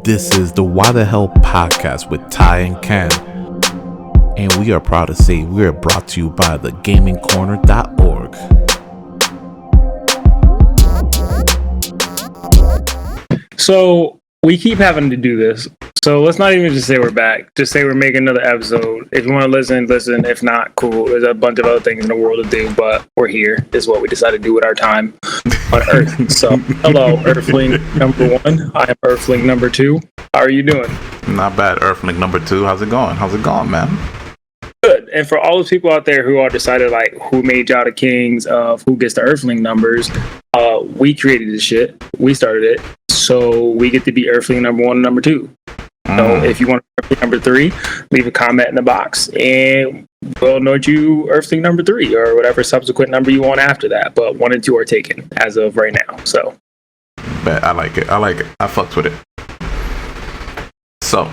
This is the Why the Hell podcast with Ty and Ken. And we are proud to say we are brought to you by thegamingcorner.org. So we keep having to do this. So let's not even just say we're back. Just say we're making another episode. If you want to listen, listen. If not, cool. There's a bunch of other things in the world to do, but we're here. This is what we decided to do with our time on Earth. So hello, Earthling number 1. I am Earthling number 2. How are you doing? Not bad, Earthling number 2. How's it going? How's it going, man? Good. And for all those people out there who are decided like who made y'all the kings of who gets the Earthling numbers, we created this shit. We started it. So we get to be Earthling number 1 and number 2. So if you want Earthling number 3, leave a comment in the box and we'll note you Earthling number 3 or whatever subsequent number you want after that. But 1 and 2 are taken as of right now. So Bet I like it. I fucked with it. So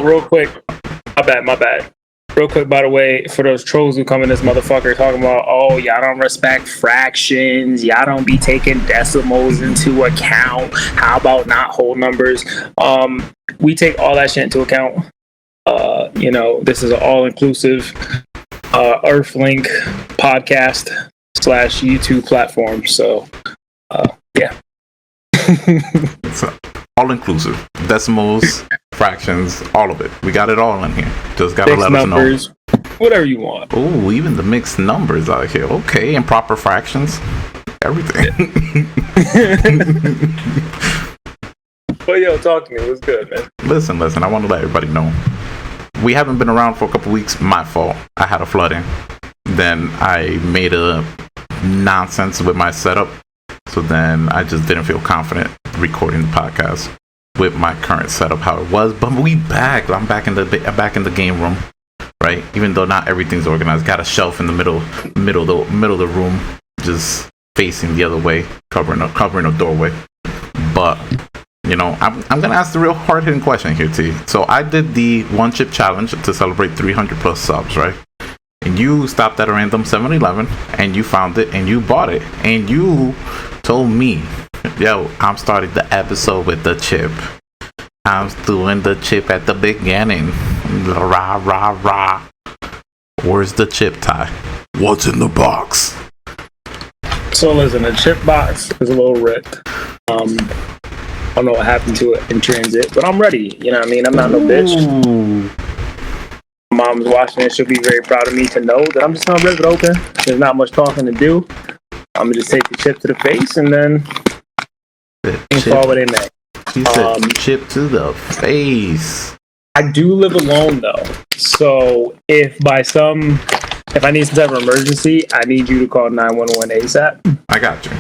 real quick, my bad. Real quick, by the way, for those trolls who come in this motherfucker talking about, oh, y'all don't respect fractions, y'all don't be taking decimals into account, how about not whole numbers? We take all that shit into account. This is an all-inclusive Earthlink podcast / YouTube platform. So, yeah. It's all inclusive. Decimals, fractions, all of it. We got it all in here. Just gotta mixed let numbers, us know. Whatever you want. Oh, even the mixed numbers out here. Okay, and proper fractions. Everything. Well, yo, talk to me. What's good, man? Listen. I want to let everybody know. We haven't been around for a couple weeks. My fault. I had a flooding. Then I made a nonsense with my setup. So then I just didn't feel confident recording the podcast with my current setup how it was. But we back. I'm back in the game room, right? Even though not everything's organized, got a shelf in the middle of the room, just facing the other way, covering a doorway. But I'm gonna ask the real hard hitting question here, T. So I did the 1 chip challenge to celebrate 300 plus subs, right? And you stopped at a random 7-Eleven and you found it and you bought it and you told me, yo, I'm starting the episode with the chip. I'm doing the chip at the beginning. Rah, rah, rah. Where's the chip, Ty? What's in the box? So listen, the chip box is a little ripped. I don't know what happened to it in transit, but I'm ready. You know what I mean? I'm not no bitch. Ooh. Mom's watching it. She'll be very proud of me to know that I'm just gonna rip it open. There's not much talking to do. I'm gonna just take the chip to the face and then forward in there. She said chip to the face. I do live alone though, so if I need some type of emergency, I need you to call 911 ASAP. I got you.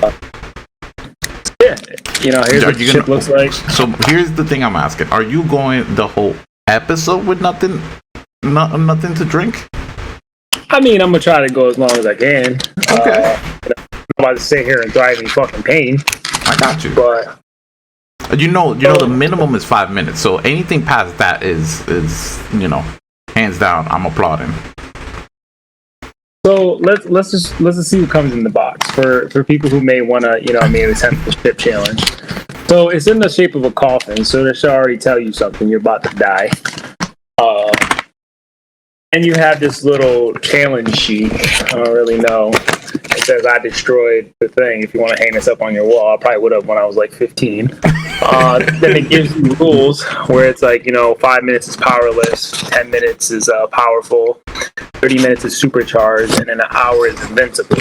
Here's what the chip looks like. So here's the thing I'm asking: are you going the whole episode with nothing to drink? I mean, I'm gonna try to go as long as I can. Okay. I'm about to sit here and drive me fucking pain. I got you. But the minimum is 5 minutes. So anything past that is hands down, I'm applauding. So let's just see what comes in the box for people who may want to attempt the chip challenge. So it's in the shape of a coffin, so that should already tell you something. You're about to die. And you have this little challenge sheet. I don't really know. It says I destroyed the thing. If you want to hang this up on your wall, I probably would have when I was like 15. Then it gives you rules where it's like 5 minutes is powerless, 10 minutes is powerful, 30 minutes is supercharged, and then an hour is invincible.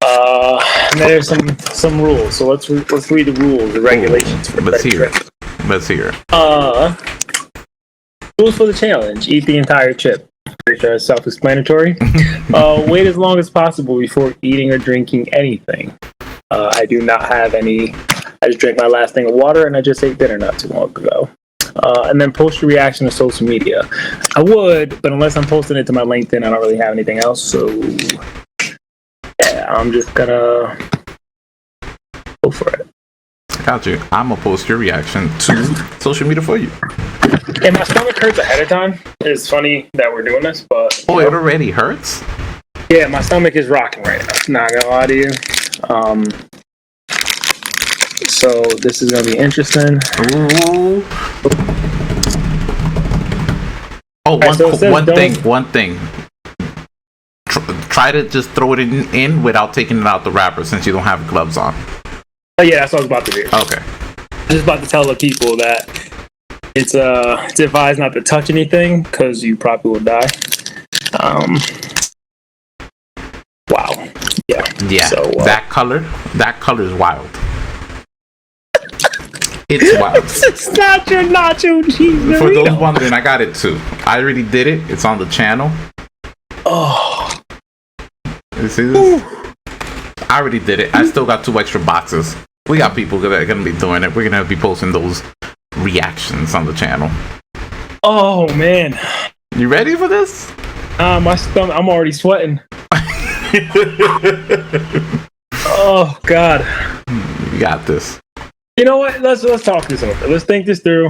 And then there's some rules. So let's read the rules, the regulations. Let's hear it. Rules for the challenge: eat the entire chip. Pretty sure it's self-explanatory. Wait as long as possible before eating or drinking anything. I do not have any. I just drank my last thing of water and I just ate dinner not too long ago. And then post your reaction to social media. I would, but unless I'm posting it to my LinkedIn, I don't really have anything else. So yeah, I'm just gonna go for it. Got you. I'm gonna post your reaction to social media for you. And my stomach hurts ahead of time. It's funny that we're doing this, but it already hurts. Yeah, my stomach is rocking right now. Not gonna lie to you. So this is gonna be interesting. Ooh. Oh, one thing. Try to just throw it in without taking it out the wrapper since you don't have gloves on. Oh yeah, that's what I was about to do. Okay. I'm just about to tell the people that it's advised not to touch anything because you probably will die. Wow. Yeah. Yeah. So, that color is wild. It's wild. It's not your nacho cheese. For those wondering, I got it too. I already did it. It's on the channel. Oh. You see this? Ooh. I already did it. I still got 2 extra boxes. We got people that are gonna be doing it. We're gonna be posting those reactions on the channel. Oh man. You ready for this? My stomach, I'm already sweating. Oh God. You got this. You know what? Let's talk this over. Let's think this through.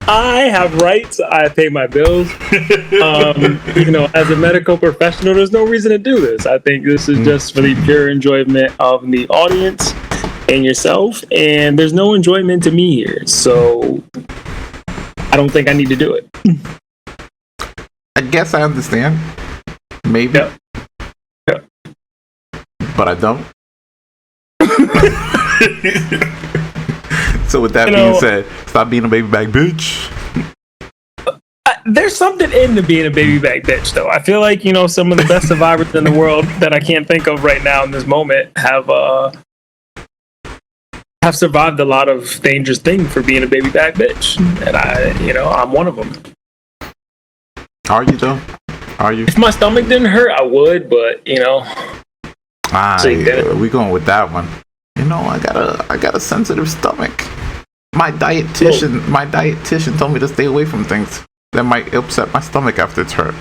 I have rights. I pay my bills. As a medical professional, there's no reason to do this. I think this is just for the pure enjoyment of the audience and yourself. And there's no enjoyment to me here, so I don't think I need to do it. I guess I understand. Maybe. Yep. But I don't. So with that being said, stop being a baby back bitch. There's something in the being a baby back bitch, though. I feel like some of the best survivors in the world that I can't think of right now in this moment have survived a lot of dangerous things for being a baby back bitch, and I'm one of them. Are you though? Are you? If my stomach didn't hurt, I would, but we going with that one. I got a sensitive stomach. My dietitian told me to stay away from things that might upset my stomach after it's hurt.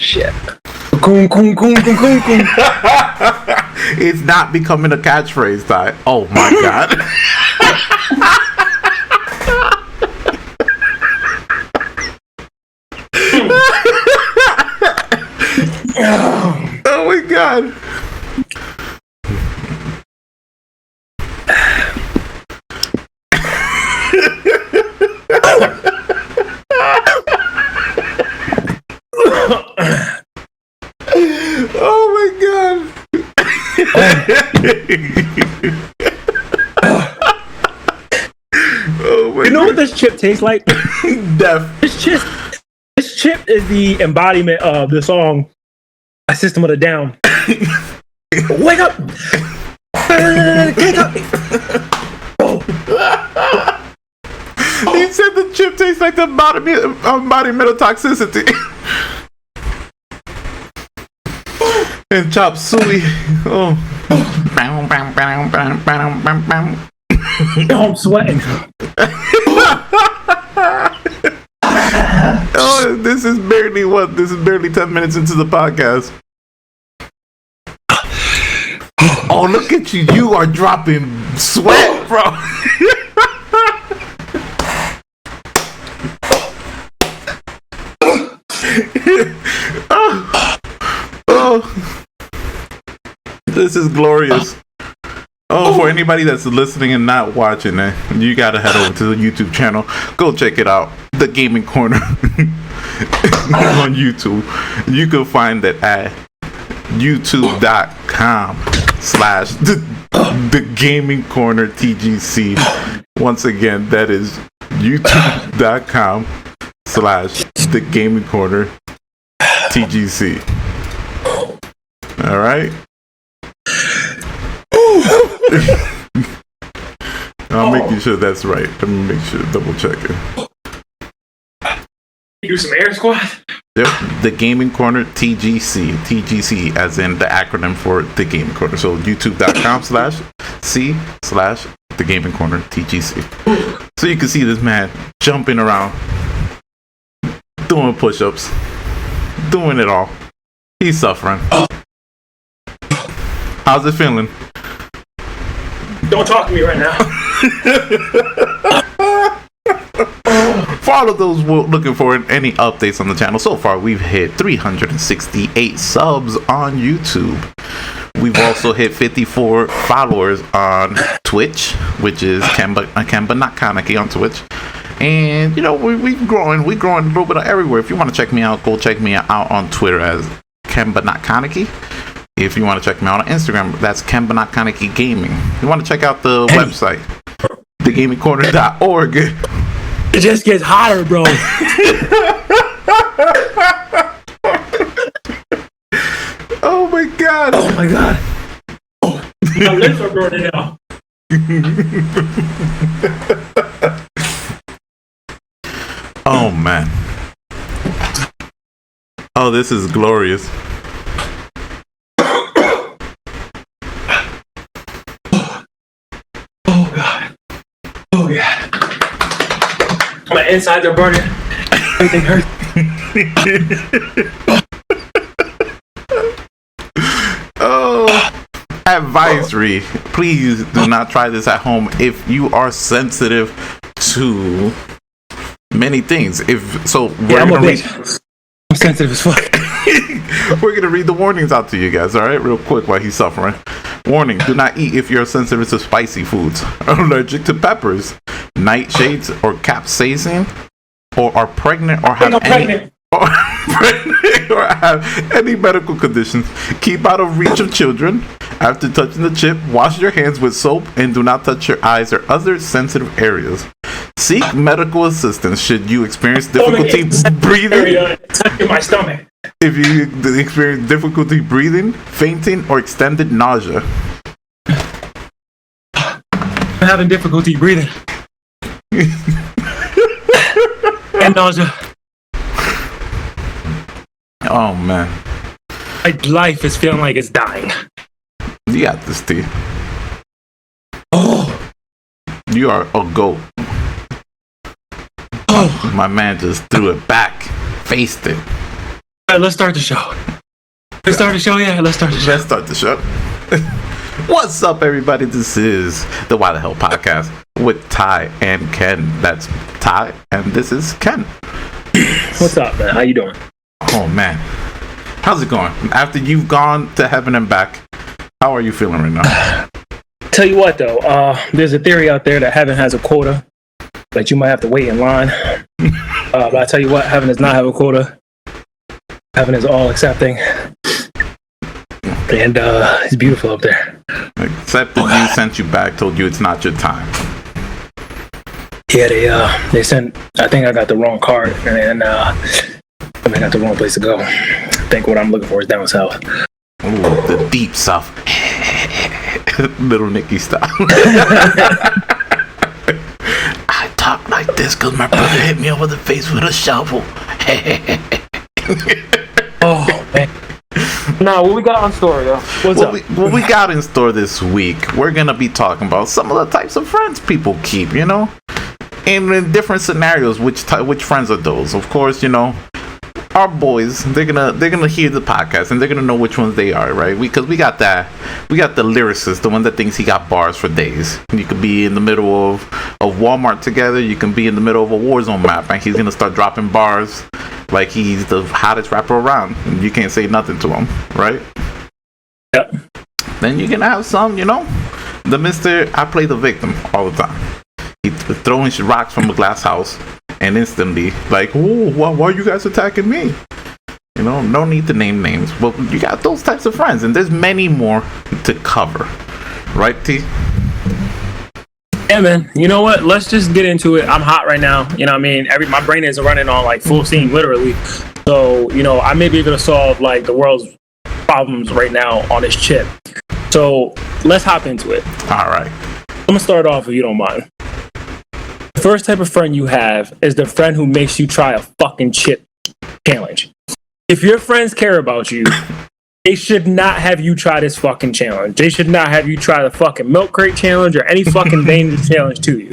Shit. It's not becoming a catchphrase, Ty. Oh my God. Oh my God. Oh my God. Oh my You know what this chip tastes like? Death. This chip is the embodiment of the song "A System of a Down." Wake up! Wake up! He said the chip tastes like the embodiment of toxicity. And chop suey. Oh. I'm sweating. Oh, this is barely 10 minutes into the podcast. Oh, look at you. You are dropping sweat, bro. Oh, this is glorious. Oh, for anybody that's listening and not watching it, you gotta head over to the YouTube channel. Go check it out. The Gaming Corner on YouTube. You can find it at youtube.com/the Gaming Corner TGC. Once again, that is youtube.com/the Gaming Corner TGC. All right. I'm making sure that's right. Let me make sure, double check it. You do some air squat? Yep, the Gaming Corner TGC. TGC as in the acronym for the Gaming Corner. So youtube.com/C/the Gaming Corner TGC. So you can see this man jumping around, doing push-ups, doing it all. He's suffering. How's it feeling? Don't talk to me right now. For all of those looking for any updates on the channel, so far we've hit 368 subs on YouTube. We've also hit 54 followers on Twitch, which is Kemba Not Kaneki on Twitch. And, you know, we're growing a little bit everywhere. If you want to check me out, go check me out on Twitter as Kemba Not Kaneki. If you want to check me out on Instagram, that's Kemba Not Kaneki Gaming. If you want to check out the website, thegamingcorner.org. It just gets hotter, bro. Oh my god. Oh my god. Oh, my lips are burning out. Oh man. Oh, this is glorious. Oh god. Oh god. My insides are burning. Everything hurts. Oh, advisory. Please do not try this at home if you are sensitive to many things. I'm sensitive as fuck. We're gonna read the warnings out to you guys, alright? Real quick while he's suffering. Warning, do not eat if you're sensitive to spicy foods, allergic to peppers, nightshades, or capsaicin, or are pregnant or have any medical conditions. Keep out of reach of children. After touching the chip, wash your hands with soap and do not touch your eyes or other sensitive areas. Seek medical assistance should you experience difficulty breathing. Touching my stomach. If you experience difficulty breathing, fainting, or extended nausea. I'm having difficulty breathing. And nausea. Oh man. My life is feeling like it's dying. You got this, T. Oh. You are a goat. Oh. My man just threw it back. Faced it. Alright, let's start the show. Let's start the show, yeah? Let's start the show. Let's start the show. What's up, everybody? This is the Why the Hell podcast with Ty and Ken. That's Ty, and this is Ken. What's up, man? How you doing? Oh, man. How's it going? After you've gone to heaven and back, how are you feeling right now? Tell you what, though. There's a theory out there that heaven has a quota, but you might have to wait in line. But I tell you what, heaven does not have a quota. Heaven is all accepting. And it's beautiful up there. Except that you sent you back, told you it's not your time. Yeah, they sent, I think I got the wrong card, and I got the wrong place to go. I think what I'm looking for is down south. Ooh, the deep south. Little Nicky style. I talk like this because my brother hit me over the face with a shovel. Oh, man. Now, what we got on store, yo? What's up? What we got in store this week, we're going to be talking about some of the types of friends people keep, you know? And in different scenarios, which friends are those? Of course, you know, our boys, they're gonna hear the podcast and they're gonna know which ones they are, right? Because we got the lyricist, the one that thinks he got bars for days. You could be in the middle of Walmart together, you can be in the middle of a Warzone map, and he's gonna start dropping bars like he's the hottest rapper around, and you can't say nothing to him, right? Yep. Then you can have some, you know, the Mr. I play the victim all the time. He's throwing rocks from a glass house. And instantly, like, oh, why are you guys attacking me? You know, no need to name names. But you got those types of friends, and there's many more to cover. Right, T? Yeah, man. You know what? Let's just get into it. I'm hot right now. You know what I mean? My brain is running on, like, full steam, literally. So, you know, I may be able to solve, like, the world's problems right now on this chip. So, let's hop into it. All right. I'm going to start off, if you don't mind. The first type of friend you have is the friend who makes you try a fucking chip challenge. If your friends care about you, They should not have you try this fucking challenge. They should not have you try the fucking milk crate challenge or any fucking dangerous challenge to you.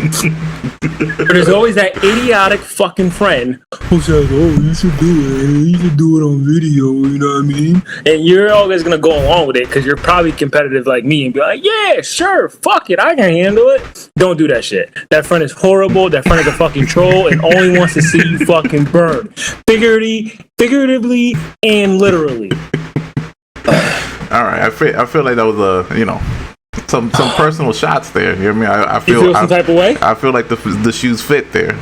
But there's always that idiotic fucking friend who says, "Oh, you should do it. You should do it on video." You know what I mean? And you're always gonna go along with it because you're probably competitive like me and be like, "Yeah, sure, fuck it, I can handle it." Don't do that shit. That friend is horrible. That friend is a fucking troll and only wants to see you fucking burn, figuratively and literally. All right, I feel like that was some personal shots there. You know what I mean? I feel some type of way. I feel like the shoes fit there.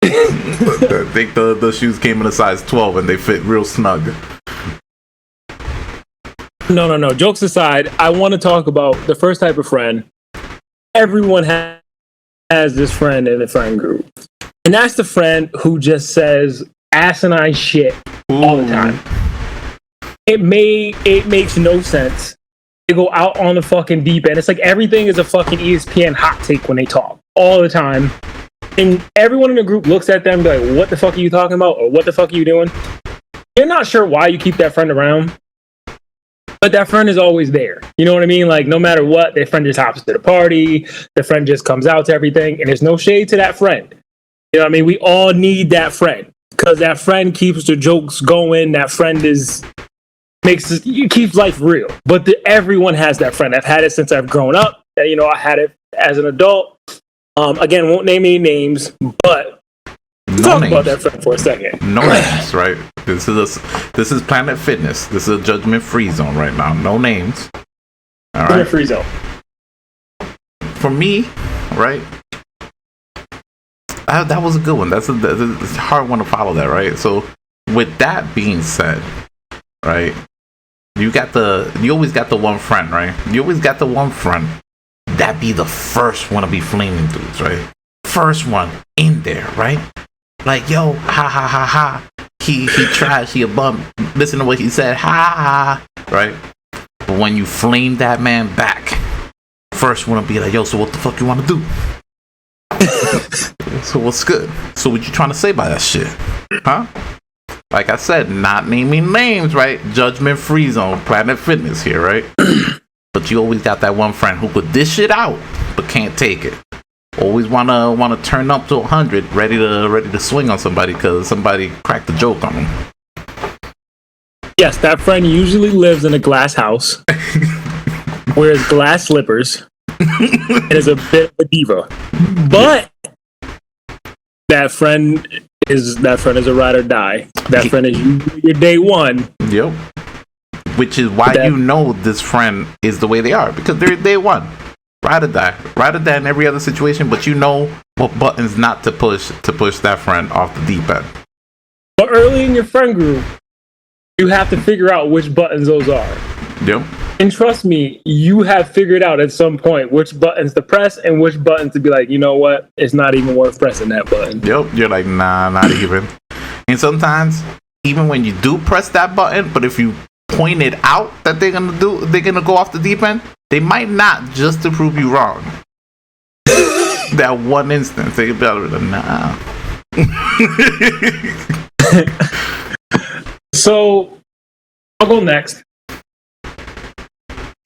I think the shoes came in a size 12 and they fit real snug. No. Jokes aside, I want to talk about the first type of friend. Everyone has this friend in the friend group, and that's the friend who just says asinine shit all the time. It makes no sense. They go out on the fucking deep end. It's like everything is a fucking ESPN hot take when they talk all the time. And everyone in the group looks at them and be like, "What the fuck are you talking about?" Or "What the fuck are you doing?" You're not sure why you keep that friend around, but that friend is always there. You know what I mean? Like, no matter what, that friend just hops to the party. The friend just comes out to everything. And there's no shade to that friend. You know what I mean? We all need that friend because that friend keeps the jokes going. That friend keeps life real. But everyone has that friend. I've had it since I've grown up. I had it as an adult. Again, won't name any names, but talk about that friend for a second. No names, right? This is Planet Fitness. This is a judgment-free zone right now. No names. All right. Judgment-free zone. For me, right? That was a good one. That's a hard one to follow. That, right? So, with that being said, right? You always got the one friend, right? You always got the one friend that be the first one to be flaming dudes, right? First one in there, right? Like, yo, ha ha ha ha. He trash, he a bum. Listen to what he said, ha ha, right? But when you flame that man back, first one to be like, yo, so what the fuck you want to do? So what's good? So what you trying to say by that shit? Huh? Like I said, not naming names, right? Judgment-free zone, Planet Fitness here, right? But you always got that one friend who could dish it out, but can't take it. Always wanna turn up to 100, ready to swing on somebody because somebody cracked the joke on them. Yes, that friend usually lives in a glass house, wears glass slippers, and is a bit of a diva. But that friend is a ride or die. That friend is your day one. Yep. Which is why this friend is the way they are, because they're day one. Ride or die in every other situation, but you know what buttons not to push that friend off the deep end. But early in your friend group, you have to figure out which buttons those are. Yep. And trust me, you have figured out at some point which buttons to press and which buttons to be like, you know what, it's not even worth pressing that button. Yep. You're like, nah, not even. And sometimes, even when you do press that button, but if you point it out that they're gonna go off the deep end, they might not, just to prove you wrong. That one instance, they could be like, nah. So, I'll go next.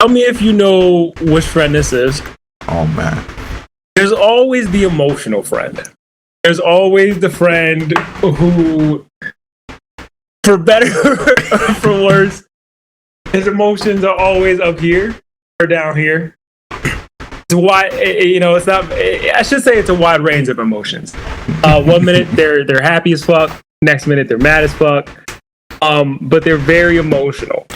Tell me if you know which friend this is. Oh man. There's always the emotional friend. There's always the friend who, for better or for worse, his emotions are always up here or down here. It's wide, it's not. I should say it's a wide range of emotions. 1 minute they're happy as fuck. Next minute they're mad as fuck. But they're very emotional.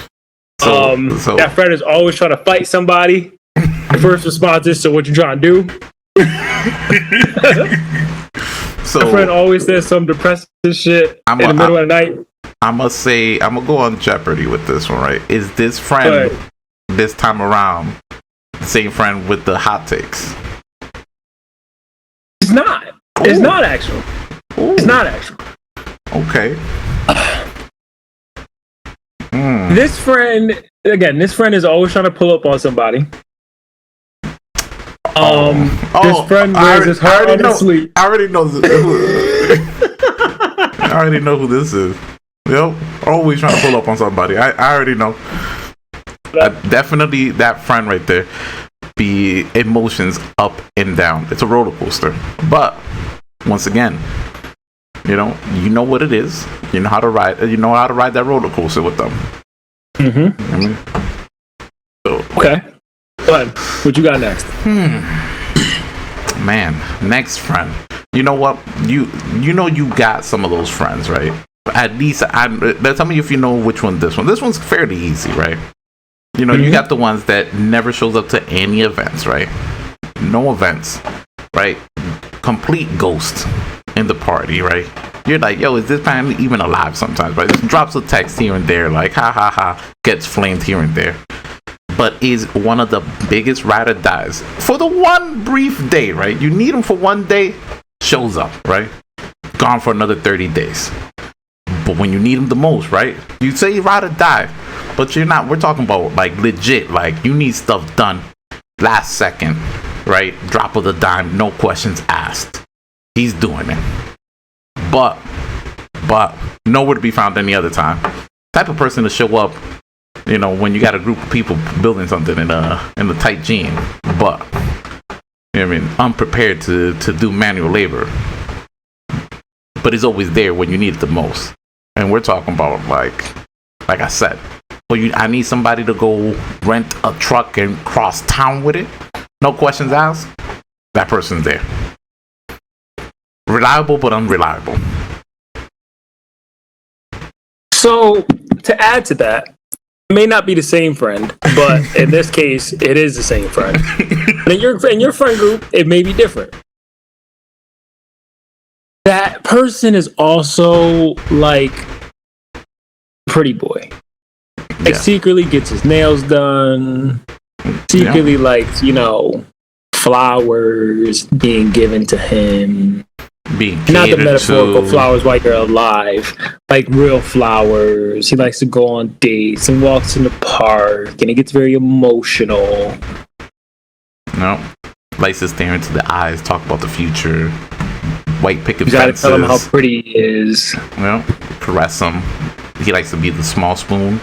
So that friend is always trying to fight somebody. The first response is, "So what you trying to do?" So that friend always says some depressive shit in the middle of the night. I'm gonna go on Jeopardy with this one, right? Is this friend this time around the same friend with the hot takes? It's not. Ooh. It's not actual. Ooh. It's not actual. Okay. This friend is always trying to pull up on somebody. This friend wears his heart on his sleeve. I already know. I already know who this is. Always trying to pull up on somebody. I already know. Definitely that friend right there. Be emotions up and down. It's a roller coaster. But once again, you know what it is. You know how to ride. You know how to ride that roller coaster with them. Okay. Go ahead. What you got next? Man, next friend. You know what? You got some of those friends, right? At least tell me if you know which one. This one's fairly easy, right? You got the ones that never shows up to any events, right? No events, right? Complete ghost in the party, right? You're like, yo, is this man even alive sometimes, right? Just drops a text here and there, like, ha ha ha, gets flamed here and there. But is one of the biggest ride or dies for the one brief day, right? You need him for one day, shows up, right? Gone for another 30 days. But when you need him the most, right? You say ride or die, but you're not. We're talking about like legit, like you need stuff done last second, right? Drop of the dime, no questions asked. He's doing it. But nowhere to be found any other time. Type of person to show up, when you got a group of people building something in a tight gene, but unprepared to do manual labor. But he's always there when you need it the most. And we're talking about like I said, I need somebody to go rent a truck and cross town with it. No questions asked. That person's there. Reliable but unreliable. So to add to that, it may not be the same friend, but in this case, it is the same friend. But in your friend group, it may be different. That person is also like pretty boy. Like secretly gets his nails done. Secretly likes, flowers being given to him. Being not the metaphorical flowers while you're alive, like real flowers. He likes to go on dates and walks in the park, and he gets very emotional. No, likes to stare into the eyes, talk about the future. White picket fences. You gotta tell him how pretty he is. Caress him. He likes to be the small spoon.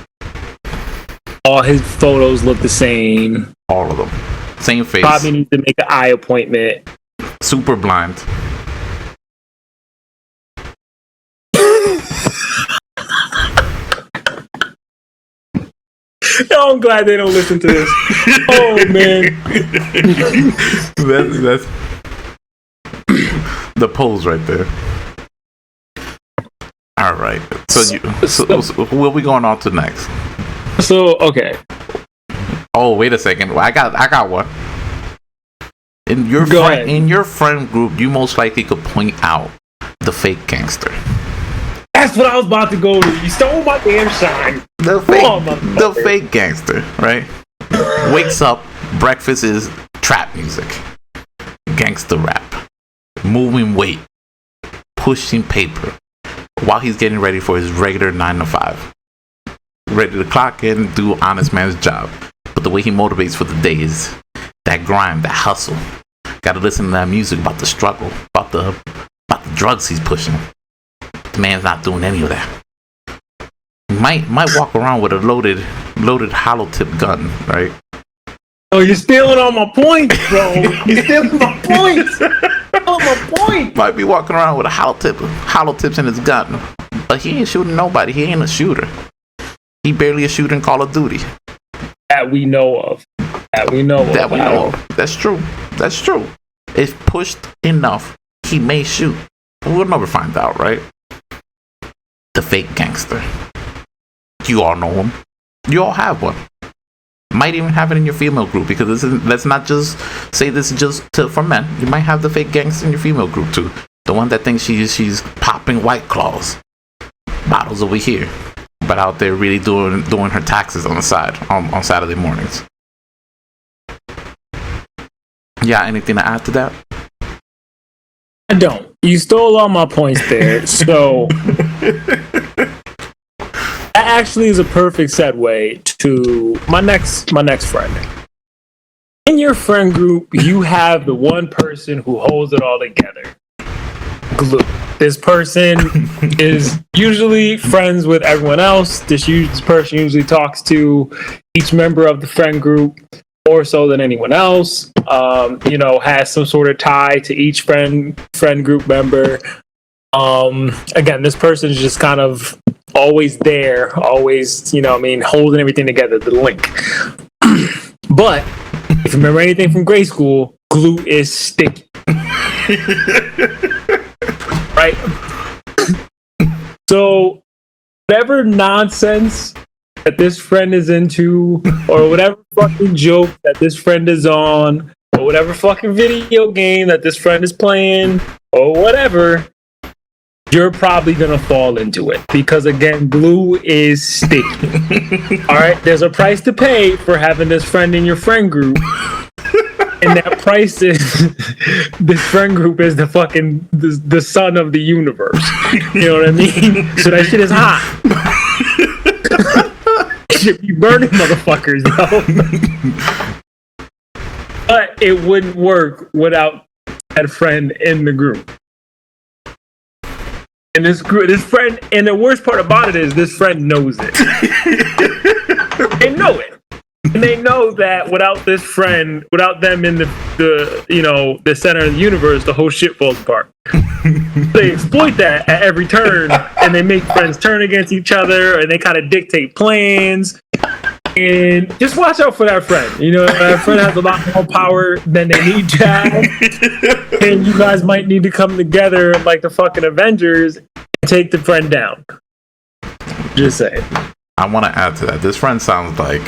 All his photos look the same. All of them, same face. Probably needs to make an eye appointment. Super blind. Oh, I'm glad they don't listen to this. Oh man, that's the pose right there. All right, so who are we going on to next? So okay. Oh, wait a second. I got one. In your friend group, you most likely could point out the fake gangster. That's what I was about to go to. You stole my damn shine. The fake gangster, right? Wakes up, breakfast is trap music, gangster rap, moving weight, pushing paper, while he's getting ready for his regular 9 to 5. Ready to clock in and do honest man's job. But the way he motivates for the day is that grind, that hustle. Gotta listen to that music about the struggle, about the drugs he's pushing. The man's not doing any of that. He might walk around with a loaded hollow tip gun, right? Oh, you're stealing all my points, bro. You're stealing my points. All my points. Might be walking around with a hollow tips in his gun, but he ain't shooting nobody. He ain't a shooter. He barely a shooter in Call of Duty. That we know of. That's true. If pushed enough, he may shoot. We'll never find out, right? The fake gangster. You all know him. You all have one. Might even have it in your female group, because let's not just say this is just for men. You might have the fake gangster in your female group too. The one that thinks she's popping White Claws bottles over here, but out there really doing her taxes on the side on Saturday mornings. Yeah, anything to add to that? I don't. You stole all my points there. So that actually is a perfect segue to my next friend. In your friend group, you have the one person who holds it all together. Glue. This person is usually friends with everyone else. This person usually talks to each member of the friend group more so than anyone else. Has some sort of tie to each friend group member. Again, this person is just kind of always there, always, holding everything together, the link. But if you remember anything from grade school, glue is sticky. Right? So, whatever nonsense that this friend is into, or whatever fucking joke that this friend is on, or whatever fucking video game that this friend is playing, or whatever, you're probably gonna fall into it. Because again, glue is sticky. Alright? There's a price to pay for having this friend in your friend group. And that price is this friend group is the sun of the universe. You know what I mean? So that shit is hot. It should be burning motherfuckers, though. But it wouldn't work without that friend in the group. And this friend, and the worst part about it is this friend knows it. They know it. And they know that without this friend, without them in the center of the universe, the whole shit falls apart. They exploit that at every turn, and they make friends turn against each other, and they kind of dictate plans. And just watch out for that friend. That friend has a lot more power than they need to have. And you guys might need to come together like the fucking Avengers and take the friend down. Just saying. I want to add to that. This friend sounds like,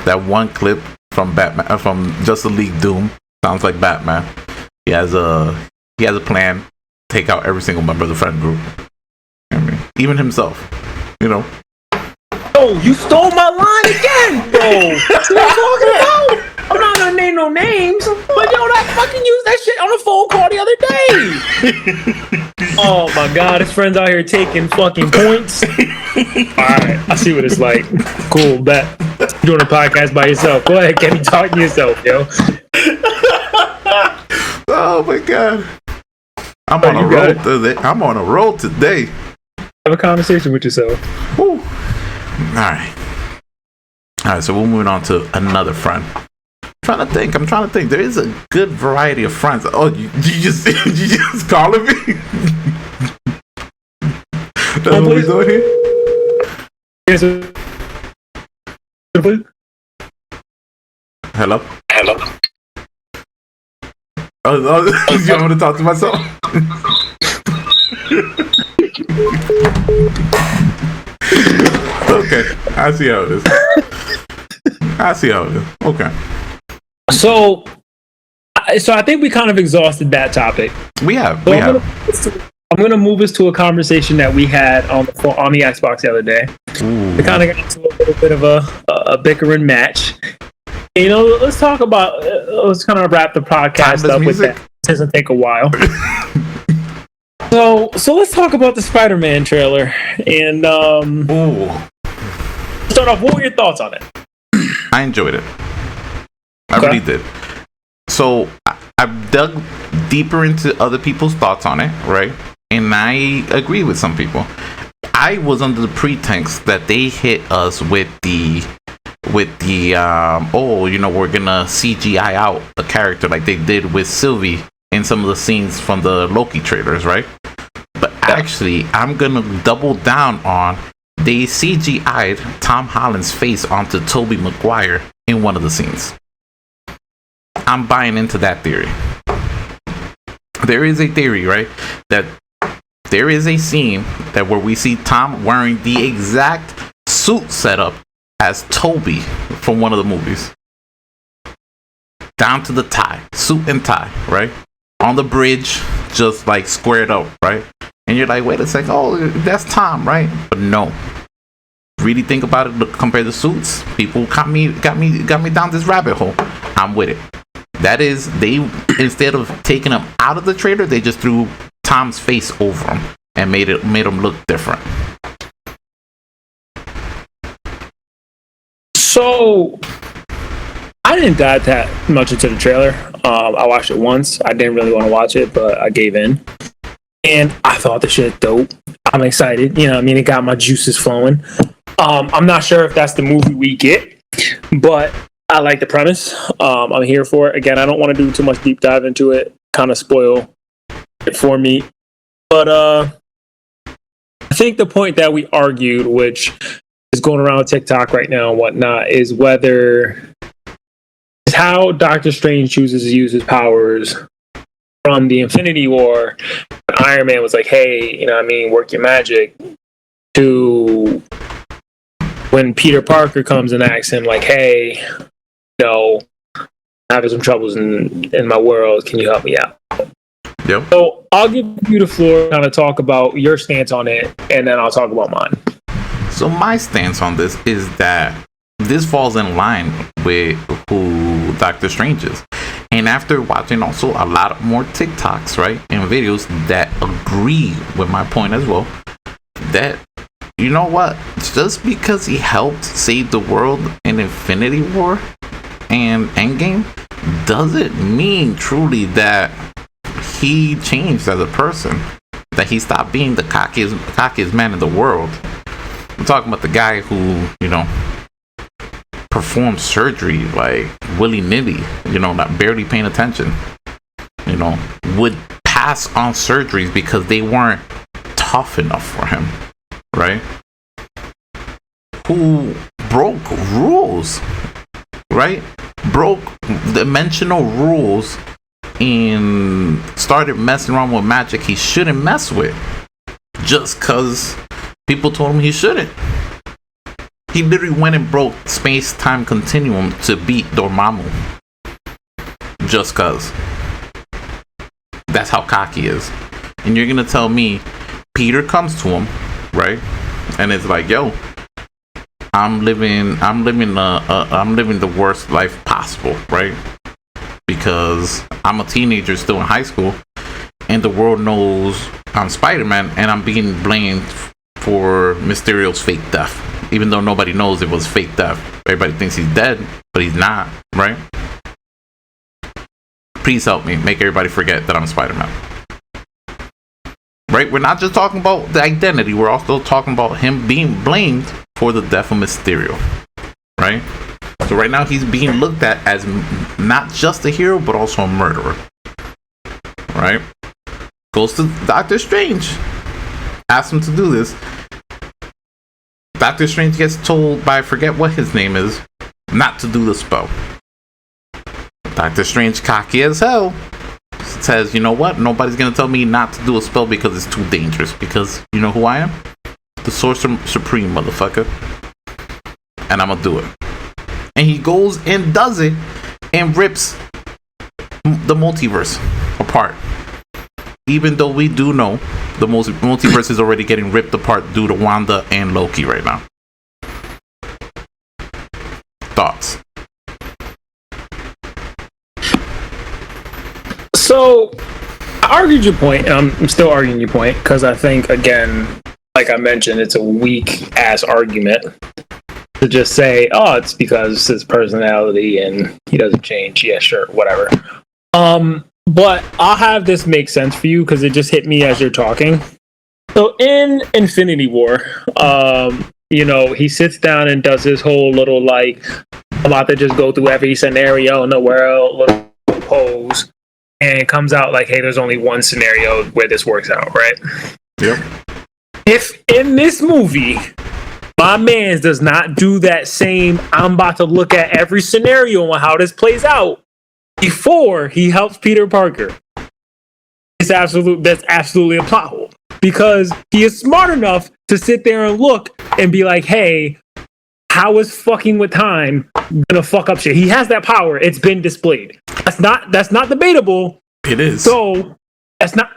that one clip from Batman, from Justice League Doom. Sounds like Batman. He has a plan. Take out every single member of the friend group. Even himself. Oh, you stole my line again, bro. What you talking about? I'm not gonna name no names, but I fucking used that shit on a phone call the other day. Oh my god, his friends out here taking fucking points. Alright, I see what it's like. Cool, bet. You're doing a podcast by yourself. Go ahead, Kenny, talk to yourself, yo. Oh my god. I'm on a roll today. Have a conversation with yourself. Woo. Alright, so we're moving on to another friend. I'm trying to think. There is a good variety of friends. Oh, you just calling me? That's what we're doing here? Yes, sir. Hello? Oh, you want me to talk to myself? Okay, I see how it is. Okay. So I think we kind of exhausted that topic. We have. I'm going to move us to a conversation that we had on the Xbox the other day. Ooh. We kind of got into a little bit of a bickering match. Let's talk about. Let's kind of wrap the podcast up with that. It doesn't take a while. So let's talk about the Spider-Man trailer and start off. What were your thoughts on it? I enjoyed it. I really did. So I've dug deeper into other people's thoughts on it, right? And I agree with some people. I was under the pretense that they hit us with the we're gonna CGI out a character like they did with Sylvie in some of the scenes from the Loki trailers, right? But actually, I'm gonna double down on they CGI'd Tom Holland's face onto Tobey Maguire in one of the scenes. I'm buying into that theory. There is a theory, right, that there is a scene that where we see Tom wearing the exact suit setup as Tobey from one of the movies. Down to the tie, suit and tie, right? On the bridge, just like squared up, right? And you're like, wait a second, oh, that's Tom, right? But no. Really think about it, compare the suits. People got me down this rabbit hole. I'm with it. That is, they, instead of taking him out of the trailer, they just threw Tom's face over him and made him look different. So I didn't dive that much into the trailer. I watched it once. I didn't really want to watch it, but I gave in. and I thought the shit dope. I'm excited. You know, I mean, it got my juices flowing. I'm not sure if that's the movie we get, but I like the premise. I'm here for it. Again, I don't want to do too much deep dive into it, kind of spoil it for me. But I think the point that we argued, which is going around TikTok right now and whatnot, is how Doctor Strange chooses to use his powers from the Infinity War. Iron Man was like, hey, you know what I mean, work your magic, to when Peter Parker comes and asks him, like, hey, you know, I'm having some troubles in my world. Can you help me out? Yep. So I'll give you the floor, kind of talk about your stance on it, and then I'll talk about mine. So my stance on this is that this falls in line with who Doctor Strange is. And after watching also a lot more TikToks, right, and videos that agree with my point as well, that, you know what, just because he helped save the world in Infinity War and Endgame doesn't mean truly that he changed as a person, that he stopped being the cockiest man in the world. I'm talking about the guy who, you know, performed surgery like willy-nilly, you know, not barely paying attention, you know, would pass on surgeries because they weren't tough enough for him, right? Who broke rules, right? Broke dimensional rules and started messing around with magic he shouldn't mess with just because people told him he shouldn't. He literally went and broke space-time continuum to beat Dormammu. Just cause. That's how cocky he is. And you're gonna tell me Peter comes to him, right? And it's like, yo, I'm living the worst life possible, right? Because I'm a teenager still in high school, and the world knows I'm Spider-Man, and I'm being blamed for Mysterio's fake death. Even though nobody knows it was fake death. Everybody thinks he's dead, but he's not, right? Please help me make everybody forget that I'm Spider-Man. Right? We're not just talking about the identity. We're also talking about him being blamed for the death of Mysterio. Right? So right now he's being looked at as not just a hero, but also a murderer. Right? Goes to Doctor Strange. Asks him to do this. Doctor Strange gets told by, I forget what his name is, not to do the spell. Doctor Strange, cocky as hell, says, you know what? Nobody's gonna tell me not to do a spell because it's too dangerous. Because you know who I am? The Sorcerer Supreme, motherfucker. And I'm gonna do it. And he goes and does it and rips the multiverse apart. Even though we do know the multiverse is already getting ripped apart due to Wanda and Loki right now. Thoughts? So, I argued your point, and I'm still arguing your point, because I think, again, like I mentioned, it's a weak-ass argument to just say, oh, it's because his personality and he doesn't change. Yeah, sure, whatever. But I'll have this make sense for you because it just hit me as you're talking. So in Infinity War, you know, he sits down and does his whole little, like, I'm about to just go through every scenario in the world, little pose, and it comes out like, hey, there's only one scenario where this works out, right? Yep. If in this movie, my man does not do that same, I'm about to look at every scenario and how this plays out, before he helps Peter Parker, that's absolutely a plot hole. Because he is smart enough to sit there and look and be like, hey, how is fucking with time gonna fuck up shit? He has that power. It's been displayed. That's not debatable. It is. So that's not,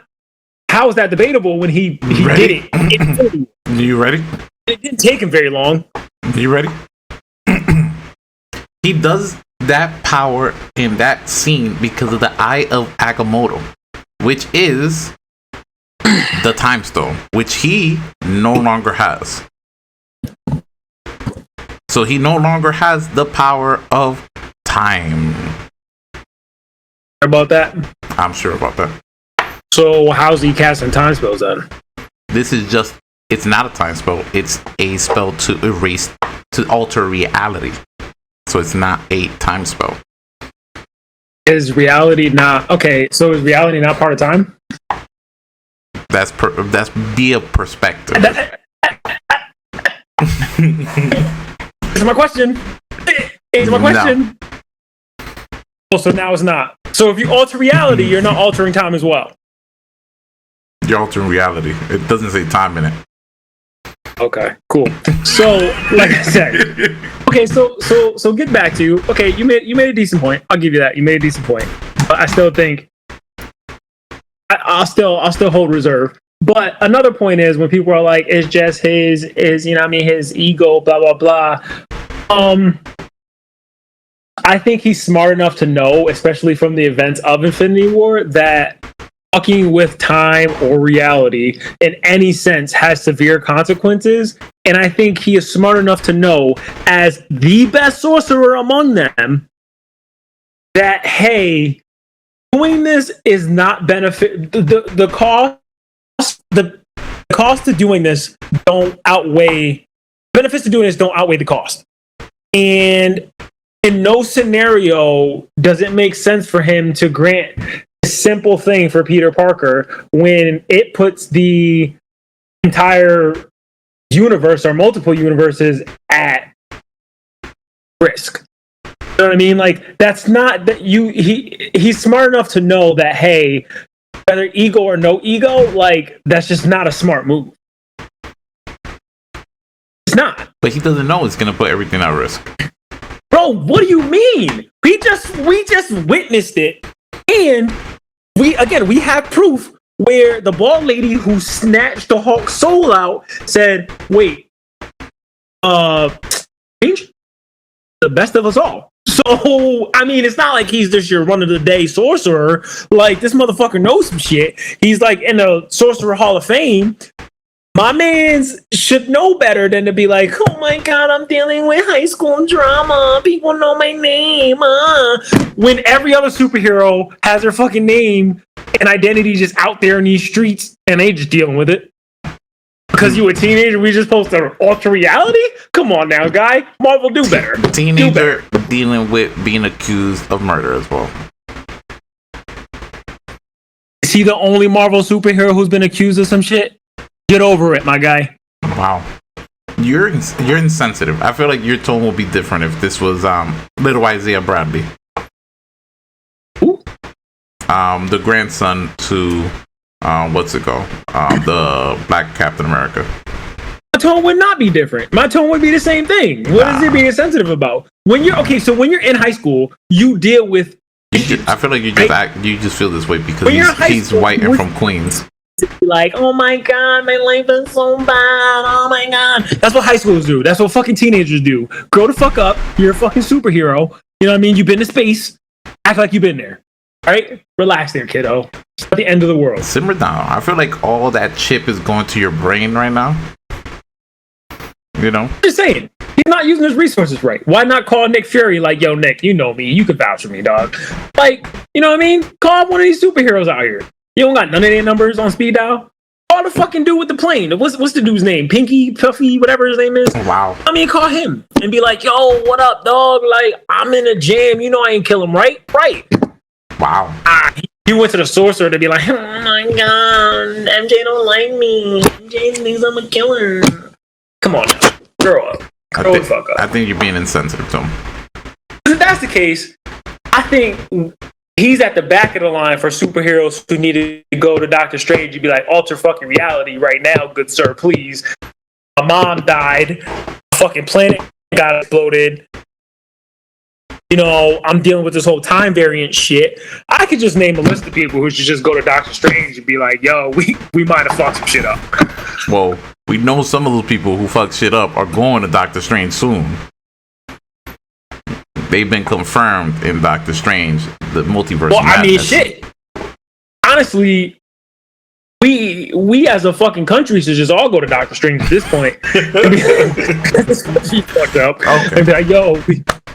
how is that debatable when he did it? You ready? It didn't take him very long. You ready? He does that power in that scene because of the Eye of Agamotto, which is the Time Stone, which he no longer has. So he no longer has the power of time. About that? I'm sure about that. So how's he casting time spells then? This is just, it's not a time spell. It's a spell to erase, to alter reality. So it's not a time spell. Is reality not okay? So is reality not part of time? That's via perspective. Answer my question. Answer my question. No. Oh, so now it's not. So if you alter reality, you're not altering time as well. You're altering reality. It doesn't say time in it. Okay, cool. So, like I said, okay, so get back to you. Okay, you made a decent point. I'll give you that. You made a decent point. But I still think I'll still hold reserve. But another point is when people are like, it's just his ego, blah blah blah. I think he's smart enough to know, especially from the events of Infinity War, that fucking with time or reality in any sense has severe consequences. And I think he is smart enough to know, as the best sorcerer among them, that hey, doing this is not benefit. The cost of doing this don't outweigh benefits of doing this don't outweigh the cost. And in no scenario does it make sense for him to grant a simple thing for Peter Parker when it puts the entire universe or multiple universes at risk. You know what I mean? Like, that's not that he's smart enough to know that, hey, whether ego or no ego, like, that's just not a smart move. It's not. But he doesn't know it's gonna put everything at risk. Bro, what do you mean? We just witnessed it, and we have proof where the bald lady who snatched the Hulk's soul out said, "Wait, Strange, the best of us all." So, I mean, it's not like he's just your run-of-the-day sorcerer. Like, this motherfucker knows some shit. He's like in the Sorcerer Hall of Fame. My mans should know better than to be like, oh my god, I'm dealing with high school drama. People know my name. When every other superhero has their fucking name and identity just out there in these streets and they just dealing with it. Because you a teenager, we just supposed to alter reality? Come on now, guy. Marvel, do better. Teenager dealing with being accused of murder as well. Is he the only Marvel superhero who's been accused of some shit? Get over it, my guy. Wow. You're insensitive. I feel like your tone will be different if this was little Isaiah Bradley. Who? The grandson to the Black Captain America. My tone would not be different. My tone would be the same thing. What is it being sensitive about? When you're in high school, you deal with issues. I feel like you just feel this way because he's white and from Queens. Like, oh my god, my life is so bad. Oh my god. That's what high schoolers do. That's what fucking teenagers do. Grow the fuck up. You're a fucking superhero. You know what I mean? You've been to space. Act like you've been there. All right? Relax there, kiddo. It's not the end of the world. Simmer down. I feel like all that chip is going to your brain right now. You know? I'm just saying. He's not using his resources right. Why not call Nick Fury like, yo, Nick, you know me. You can vouch for me, dog. Like, you know what I mean? Call one of these superheroes out here. You don't got none of their numbers on speed dial? All the fucking dude with the plane. What's the dude's name? Pinky, Puffy, whatever his name is? Wow. I mean, call him and be like, yo, what up, dog? Like, I'm in a jam. You know I ain't kill him, right? Right. Wow. He went to the sorcerer to be like, oh my god, MJ don't like me. MJ thinks I'm a killer. Come on now. Grow up. Grow the fuck up. I think you're being insensitive to him. If that's the case, I think he's at the back of the line for superheroes who need to go to Doctor Strange. You'd be like, alter fucking reality right now, good sir, please. My mom died. Fucking planet got exploded. You know, I'm dealing with this whole time variant shit. I could just name a list of people who should just go to Doctor Strange and be like, yo, we might have fucked some shit up. Well, we know some of those people who fuck shit up are going to Doctor Strange soon. They've been confirmed in Doctor Strange, the multiverse. Well, I mean, shit. Honestly, we as a fucking country should just all go to Doctor Strange at this point. She fucked up. Okay. And be like, yo,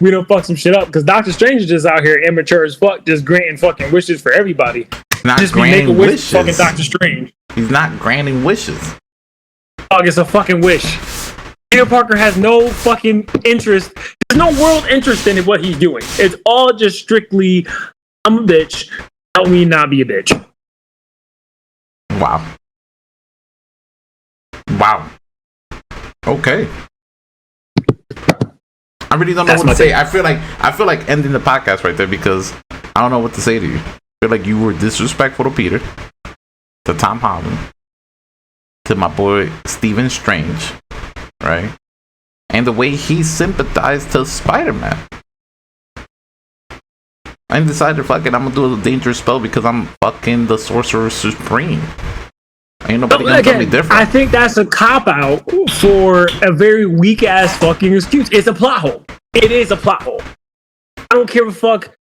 we don't fuck some shit up because Doctor Strange is just out here immature as fuck, just granting fucking wishes for everybody. not just be granting Make-A-Wish wishes. fucking Doctor Strange. He's not granting wishes. Dog, it's a fucking wish. Peter Parker has no fucking interest. There's no world interest in what he's doing. It's all just strictly, I'm a bitch. Help me not be a bitch. Wow. Okay. I really don't know what to say. I feel like ending the podcast right there because I don't know what to say to you. I feel like you were disrespectful to Peter, to Tom Holland, to my boy Stephen Strange, right? And the way he sympathized to Spider-Man. I decided, fuck it, I'm gonna do a dangerous spell because I'm fucking the Sorcerer Supreme. Ain't nobody gonna tell me different. I think that's a cop-out for a very weak-ass fucking excuse. It's a plot hole. It is a plot hole. I don't care a fuck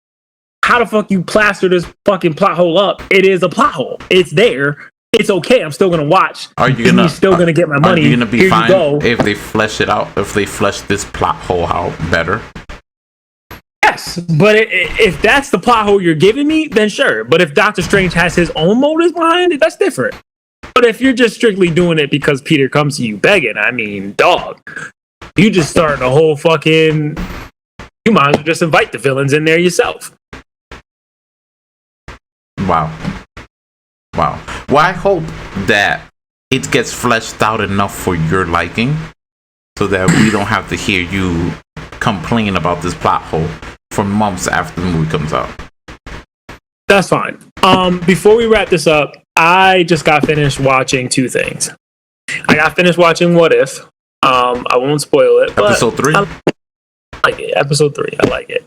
how the fuck you plaster this fucking plot hole up. It is a plot hole. It's there. It's okay. I'm still gonna watch. You're still gonna get my money. Are you gonna be fine if they flesh it out? If they flesh this plot hole out better? Yes, but if that's the plot hole you're giving me, then sure. But if Doctor Strange has his own motives behind it, that's different. But if you're just strictly doing it because Peter comes to you begging, I mean, dog, you just starting a whole fucking. You might as well just invite the villains in there yourself. Wow. Well, I hope that it gets fleshed out enough for your liking so that we don't have to hear you complain about this plot hole for months after the movie comes out. That's fine. Before we wrap this up, I just got finished watching two things. I got finished watching What If. I won't spoil it. Episode 3? I like it. Episode 3. I like it.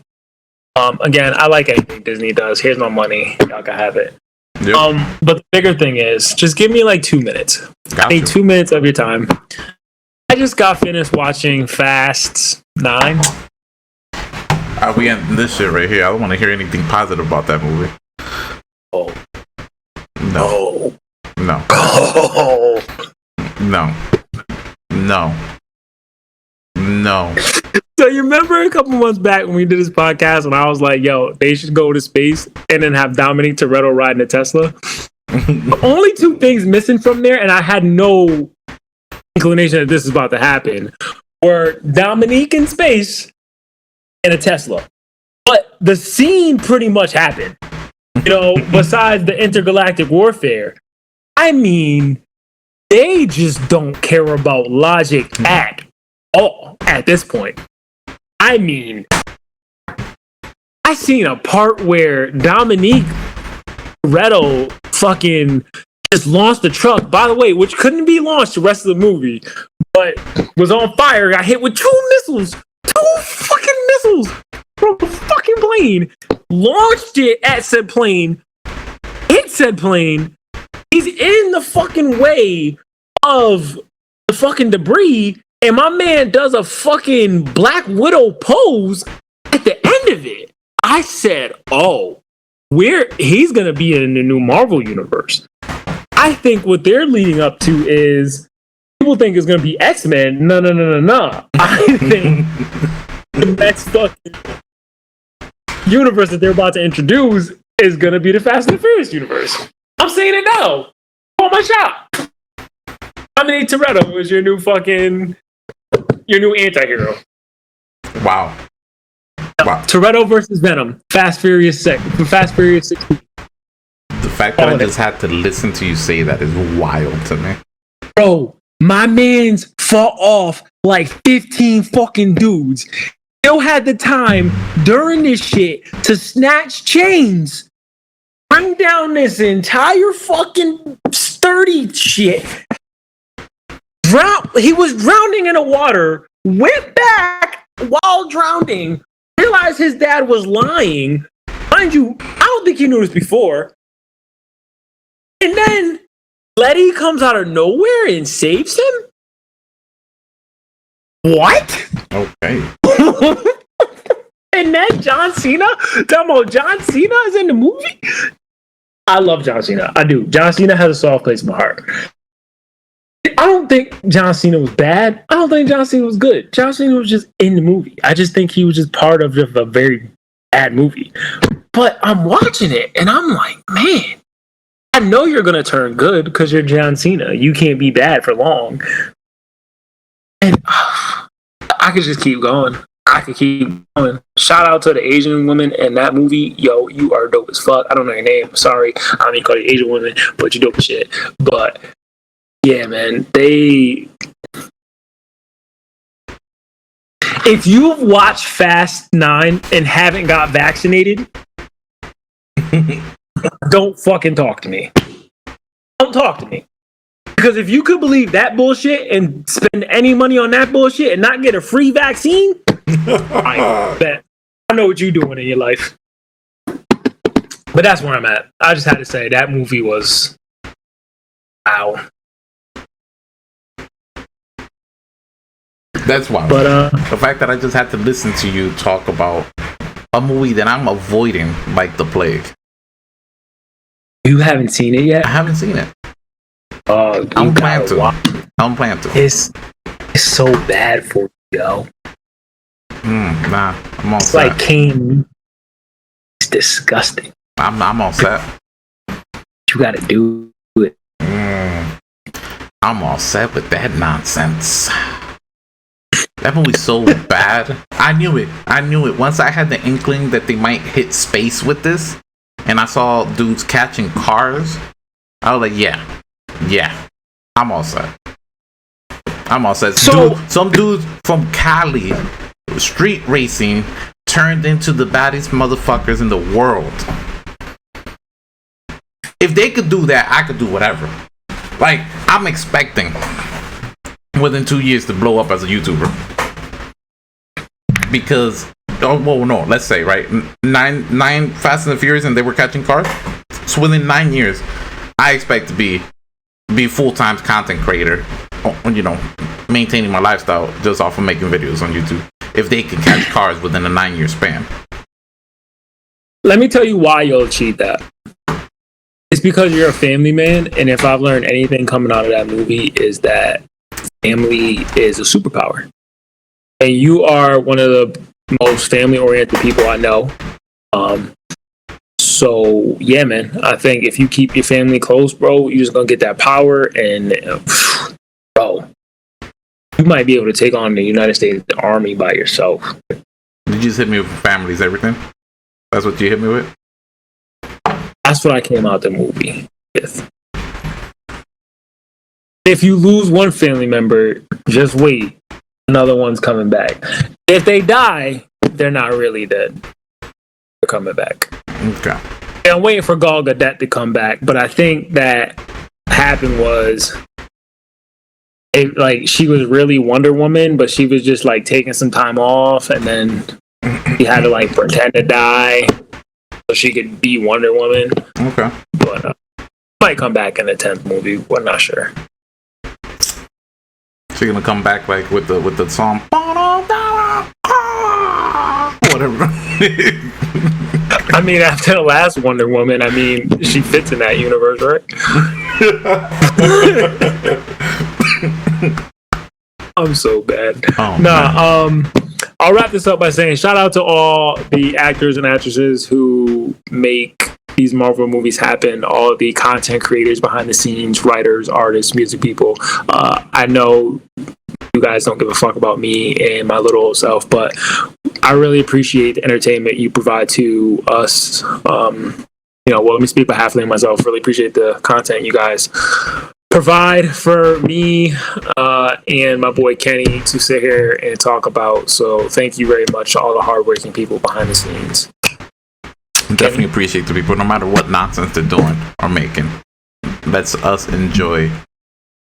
Again, I like anything Disney does. Here's my money. Y'all can have it. Yep. But the bigger thing is, just give me like 2 minutes. I need 2 minutes of your time. I just got finished watching Fast 9. We ending this shit right here. I don't want to hear anything positive about that movie. Oh. No. No. Oh. No. No. No. So you remember a couple months back when we did this podcast and I was like, yo, they should go to space and then have Dominique Toretto riding a Tesla? The only two things missing from there, and I had no inclination that this is about to happen, were Dominique in space and a Tesla. But the scene pretty much happened. You know, besides the intergalactic warfare. I mean, they just don't care about logic at all at this point. I mean, I seen a part where Dominique Toretto fucking just launched the truck, by the way, which couldn't be launched the rest of the movie, but was on fire, got hit with two fucking missiles from a fucking plane, launched it at said plane, hit said plane. He's in the fucking way of the fucking debris, and my man does a fucking Black Widow pose at the end of it. I said, oh, he's going to be in the new Marvel universe. I think what they're leading up to is people think it's going to be X-Men. No. I think the next fucking universe that they're about to introduce is going to be the Fast and the Furious universe. I'm saying it now. Call my shot. Dominique Toretto is your new anti-hero. Wow. Toretto versus Venom. Fast Furious 6. Fast Furious 16. The fact that I just had to listen to you say that is wild to me. Bro, my man's fought off like 15 fucking dudes. Still had the time during this shit to snatch chains, bring down this entire fucking sturdy shit. He was drowning in the water, went back while drowning, realized his dad was lying. Mind you, I don't think he knew this before. And then Letty comes out of nowhere and saves him? What? Okay. And then John Cena? Talking about John Cena is in the movie? I love John Cena. I do. John Cena has a soft place in my heart. I don't think John Cena was bad. I don't think John Cena was good. John Cena was just in the movie. I just think he was just part of a very bad movie. But I'm watching it and I'm like, man, I know you're gonna turn good because you're John Cena. You can't be bad for long. And I could just keep going. I could keep going. Shout out to the Asian woman in that movie. Yo, you are dope as fuck. I don't know your name. Sorry. I don't mean call you Asian woman, but you dope as shit. But yeah, man, if you've watched Fast 9 and haven't got vaccinated, don't fucking talk to me. Don't talk to me. Because if you could believe that bullshit and spend any money on that bullshit and not get a free vaccine, I bet. I know what you're doing in your life. But that's where I'm at. I just had to say that movie was wow. That's wild. But the fact that I just had to listen to you talk about a movie that I'm avoiding like the plague. You haven't seen it yet? I haven't seen it. I'm planning to. It's so bad for you, yo. Nah, I'm all it's set. Like Kane. It's disgusting. I'm all set. You gotta do it. I'm all set with that nonsense. That movie's so bad. I knew it. Once I had the inkling that they might hit space with this, and I saw dudes catching cars, I was like, yeah, I'm all set. So, some dudes from Cali, street racing, turned into the baddest motherfuckers in the world. If they could do that, I could do whatever. Like, I'm expecting within 2 years to blow up as a YouTuber. Because, let's say, right, nine Fast and the Furious, and they were catching cars. So within 9 years, I expect to be full-time content creator, maintaining my lifestyle just off of making videos on YouTube. If they can catch cars within a 9-year span. Let me tell you why you'll achieve that. It's because you're a family man, and if I've learned anything coming out of that movie is that family is a superpower. And you are one of the most family-oriented people I know. So, yeah, man, I think if you keep your family close, bro, you're just going to get that power. And, bro, you might be able to take on the United States Army by yourself. Did you just hit me with families, everything? That's what you hit me with? That's what I came out the movie with. If you lose one family member, just wait. Another one's coming back. If they die, they're not really dead. They're coming back. Okay. And I'm waiting for Gal Gadot to come back, but I think that happened was she was really Wonder Woman, but she was just like taking some time off, and then she had to like pretend to die so she could be Wonder Woman. Okay. But might come back in the 10th movie. We're not sure. She's gonna come back like with the song whatever. I mean, after the last Wonder Woman, I mean, she fits in that universe, right? I'm so bad. I'll wrap this up by saying shout out to all the actors and actresses who make these Marvel movies happen, all the content creators behind the scenes, writers, artists, music people. I know you guys don't give a fuck about me and my little old self, but I really appreciate the entertainment you provide to us. Let me speak behalfully of myself. Really appreciate the content you guys provide for me and my boy Kenny to sit here and talk about. So thank you very much to all the hardworking people behind the scenes. Definitely appreciate the people, no matter what nonsense they're doing or making. Let's us enjoy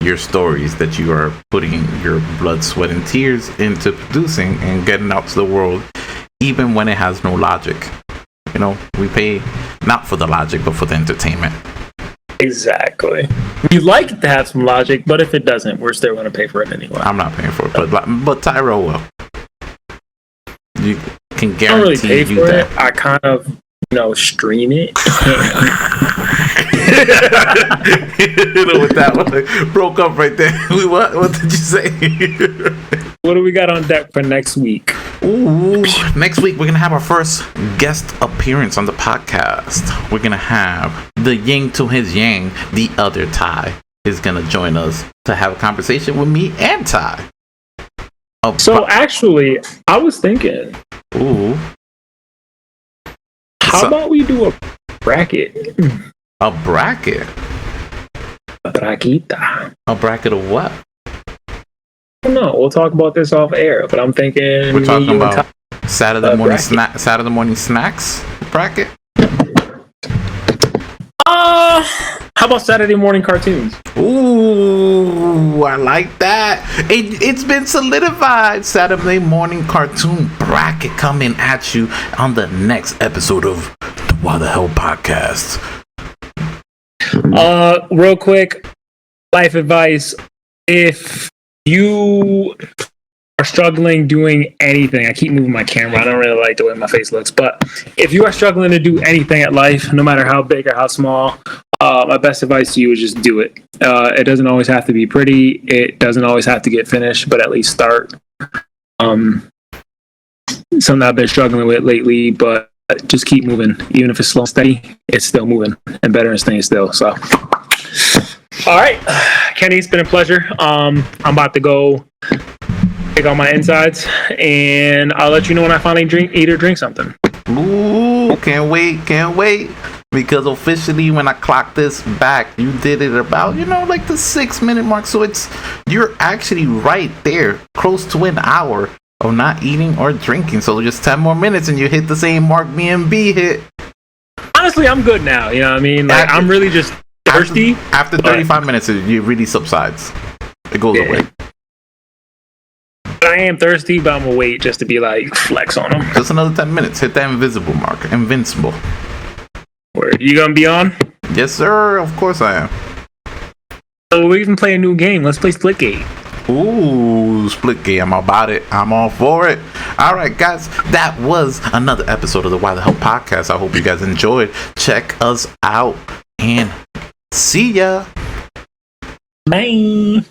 your stories that you are putting your blood, sweat, and tears into producing and getting out to the world, even when it has no logic. We pay not for the logic, but for the entertainment. Exactly. We like it to have some logic, but if it doesn't, we're still going to pay for it anyway. I'm not paying for it, but Tyrell will. You can guarantee I don't really pay for that. it. I kind of, stream it. With that one, broke up right there. What did you say? What do we got on deck for next week? Ooh, next week we're gonna have our first guest appearance on the podcast. We're gonna have the yin to his yang, the other Ty, is gonna join us to have a conversation with me and Ty. So actually, I was thinking, ooh, how about we do a bracket? A bracket? A braquita. A bracket of what? No, we'll talk about this off air, but I'm thinking we're talking about Saturday morning snacks bracket. How about Saturday morning cartoons? Ooh, I like that. It's been solidified. Saturday morning cartoon bracket coming at you on the next episode of the Why the Hell podcast. Real quick, life advice: if you are struggling doing anything, I keep moving my camera. I don't really like the way my face looks, but if you are struggling to do anything at life, no matter how big or how small, my best advice to you is just do it. It doesn't always have to be pretty. It doesn't always have to get finished, but at least start. Something I've been struggling with lately, but just keep moving. Even if it's slow and steady, it's still moving, and better than staying still. So, all right, Kenny, it's been a pleasure. I'm about to go take out my insides, and I'll let you know when I finally eat or drink something. Ooh, can't wait. Because officially, when I clock this back, you did it about, like the 6-minute mark. So you're actually right there, close to an hour of not eating or drinking. So just 10 more minutes and you hit the same mark me and B hit. Honestly, I'm good now. You know what I mean? Like, I'm really just thirsty. After 35 minutes, it really subsides. It goes away. I am thirsty, but I'm gonna wait just to be like flex on them. Just another 10 minutes. Hit that invisible mark. Invincible. Where you gonna be on? Yes, sir. Of course I am. So we can play a new game. Let's play Splitgate. Ooh, Splitgate. I'm about it. I'm all for it. All right, guys. That was another episode of the Why the Hell podcast. I hope you guys enjoyed. Check us out and see ya. Bye.